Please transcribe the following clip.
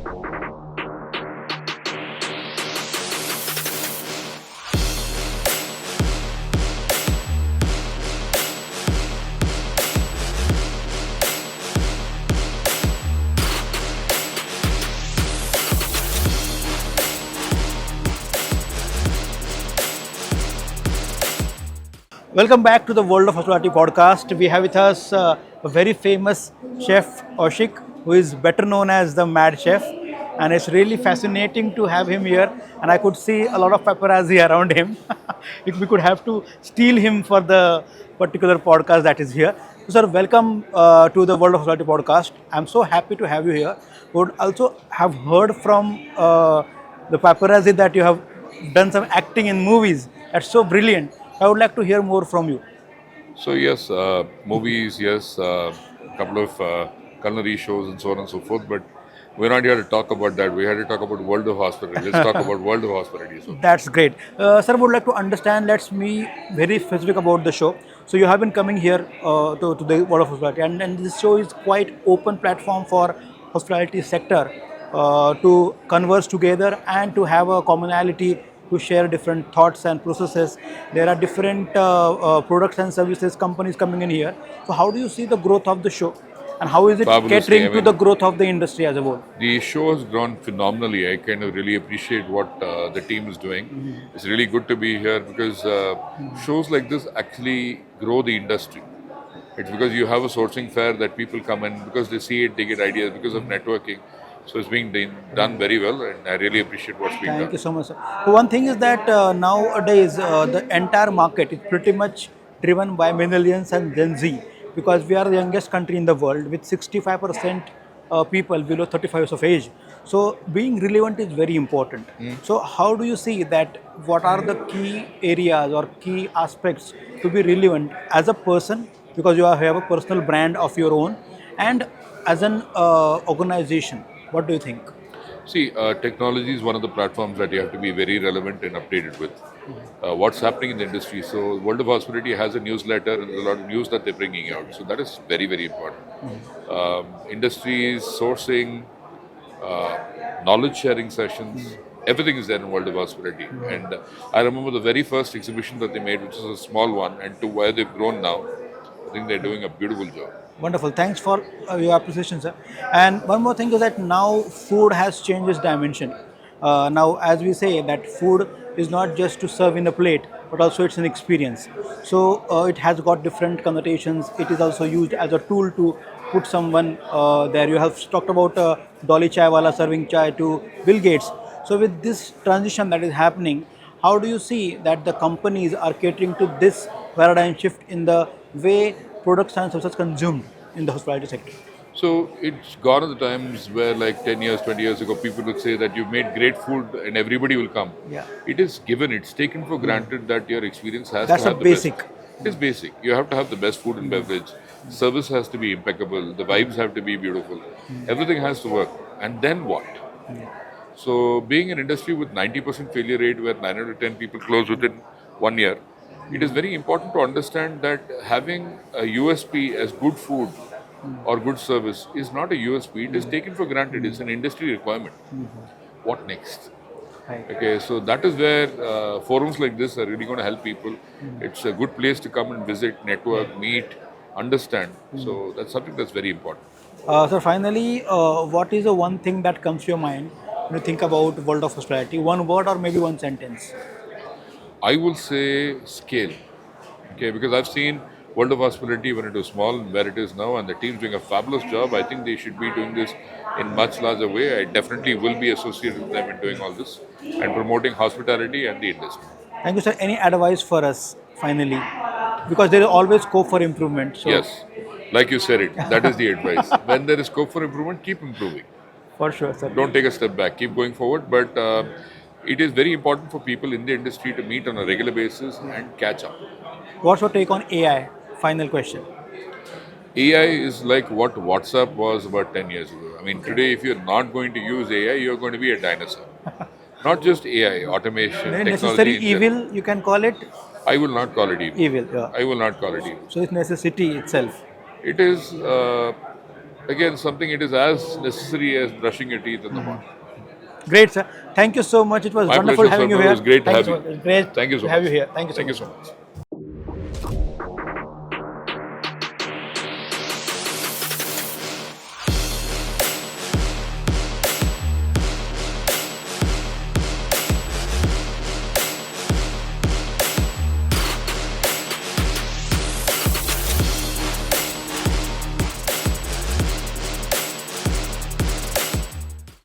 Welcome back to the World of Hospitality podcast. We have with us a very famous chef, Oshik, who is better known as the Mad Chef. And it's really fascinating to have him here. And I could see a lot of paparazzi around him. If we could have to steal him for the particular podcast that is here. So, sir, welcome to the World of Hospitality podcast. I'm so happy to have you here. Would also have heard from the paparazzi that you have done some acting in movies. That's so brilliant. I would like to hear more from you. So yes, movies, yes, couple of culinary shows and so on and so forth. But we're not here to talk about that. We had to talk about World of Hospitality. Let's talk about World of Hospitality. So That's great. Sir, would like to understand, let's be very specific about the show. So you have been coming here to the World of Hospitality and this show is quite open platform for hospitality sector to converse together and to have a commonality to share different thoughts and processes. There are different products and services companies coming in here. So how do you see the growth of the show? And how is it fabulously. catering to the growth of the industry as a whole? the show has grown phenomenally. I kind of really appreciate what the team is doing. It's really good to be here because shows like this actually grow the industry. It's because you have a sourcing fair that people come in because they see it, they get ideas because of networking. So it's being done very well, and I really appreciate what's being Thank done. you so much, sir. So one thing is that nowadays the entire market is pretty much driven by millennials and Gen Z because we are the youngest country in the world with 65% people below 35 years of age. So being relevant is very important. So how do you see that? What are the key areas or key aspects to be relevant as a person because you have a personal brand of your own and as an organization? What do you think? See, technology is one of the platforms that you have to be very relevant and updated with. What's happening in the industry. So, World of Hospitality has a newsletter and a lot of news that they're bringing out. So, that is very, very important. Industries, sourcing, knowledge sharing sessions, everything is there in World of Hospitality. And I remember the very first exhibition that they made, which was a small one, and to where they've grown now. I think they're doing a beautiful job. Wonderful. Thanks for your appreciation, sir. And one more thing is that now food has changed its dimension. Now, as we say, that food is not just to serve in a plate, but also it's an experience. So it has got different connotations. It is also used as a tool to put someone there. You have talked about Dolly Chai Wala serving chai to Bill Gates. So with this transition that is happening, how do you see that the companies are catering to this paradigm shift in the way products and services consumed in the hospitality sector? So it's gone are the times where like 10 years, 20 years ago, people would say that you've made great food and everybody will come. Yeah. It is given, it's taken for granted that your experience has That's to a have the basic. best. It is basic. You have to have the best food and beverage. Service has to be impeccable. The vibes have to be beautiful. Everything has to work. And then what? So being an industry with 90% failure rate where 9 out of 10 people close within 1 year, it is very important to understand that having a USP as good food or good service is not a USP. It is taken for granted. It's an industry requirement. What next? Right. Okay, so that is where forums like this are really going to help people. It's a good place to come and visit, network, meet, understand. So that's something that's very important. So finally, what is the one thing that comes to your mind when you think about world of hospitality? One word or maybe one sentence? I will say scale. Okay, because I've seen World of Hospitality when it was small and where it is now, and the team's doing a fabulous job. I think they should be doing this in much larger way. I definitely will be associated with them in doing all this and promoting hospitality and the industry. Thank you, sir. Any advice for us finally? Because there is always scope for improvement. So Yes, like you said it, that is the advice. When there is scope for improvement, keep improving. for sure, sir. Don't take a step back, keep going forward. But it is very important for people in the industry to meet on a regular basis and catch up. What's your take on AI? Final question. AI is like what WhatsApp was about 10 years ago. I mean, today, if you're not going to use AI, you're going to be a dinosaur. Not just AI, automation, Very technology. necessary in general. evil, you can call it I will not call it evil. evil. Yeah. I will not call it evil. So it's necessity itself. It is again, something it is as necessary as brushing your teeth in the morning. Great, sir. Thank you so much. It was My wonderful pleasure, having sir. you here. It was great to Thank have you you. so much. It's great Thank you so to have much. you here. Thank you so Thank you much. so much.